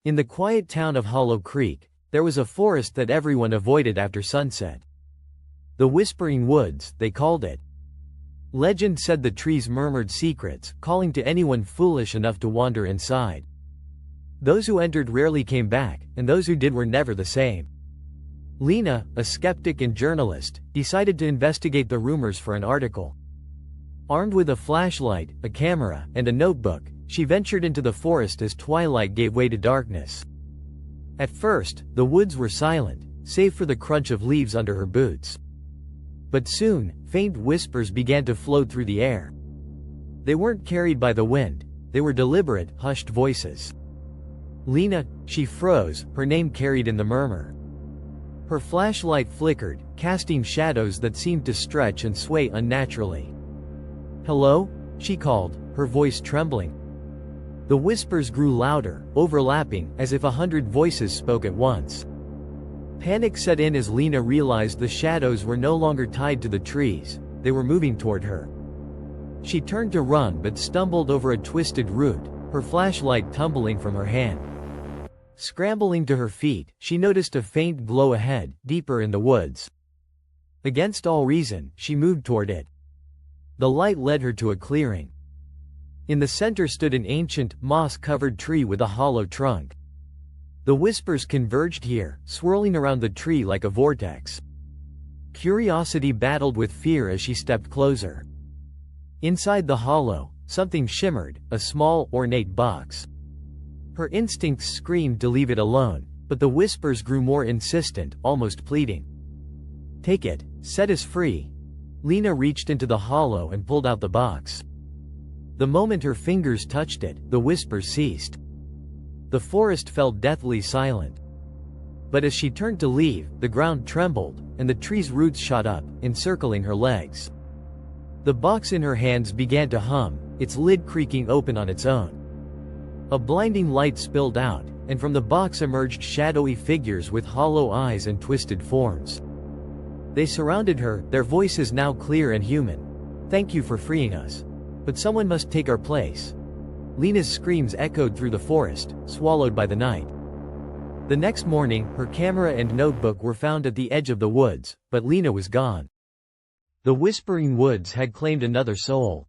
In the quiet town of Hollow Creek, there was a forest that everyone avoided after sunset. The Whispering Woods, they called it. Legend said the trees murmured secrets, calling to anyone foolish enough to wander inside. Those who entered rarely came back, and those who did were never the same. Lena, a skeptic and journalist, decided to investigate the rumors for an article. Armed with a flashlight, a camera, and a notebook, she ventured into the forest as twilight gave way to darkness. At first, the woods were silent, save for the crunch of leaves under her boots. But soon, faint whispers began to float through the air. They weren't carried by the wind, they were deliberate, hushed voices. Lena, she froze, her name carried in the murmur. Her flashlight flickered, casting shadows that seemed to stretch and sway unnaturally. "Hello?" she called, her voice trembling. The whispers grew louder, overlapping, as if 100 voices spoke at once. Panic set in as Lena realized the shadows were no longer tied to the trees, they were moving toward her. She turned to run but stumbled over a twisted root, her flashlight tumbling from her hand. Scrambling to her feet, she noticed a faint glow ahead, deeper in the woods. Against all reason, she moved toward it. The light led her to a clearing. In the center stood an ancient, moss-covered tree with a hollow trunk. The whispers converged here, swirling around the tree like a vortex. Curiosity battled with fear as she stepped closer. Inside the hollow, something shimmered, a small, ornate box. Her instincts screamed to leave it alone, but the whispers grew more insistent, almost pleading. "Take it, set us free." Lena reached into the hollow and pulled out the box. The moment her fingers touched it, the whispers ceased. The forest fell deathly silent. But as she turned to leave, the ground trembled, and the tree's roots shot up, encircling her legs. The box in her hands began to hum, its lid creaking open on its own. A blinding light spilled out, and from the box emerged shadowy figures with hollow eyes and twisted forms. They surrounded her, their voices now clear and human. "Thank you for freeing us. But someone must take our place." Lena's screams echoed through the forest, swallowed by the night. The next morning, her camera and notebook were found at the edge of the woods, but Lena was gone. The Whispering Woods had claimed another soul.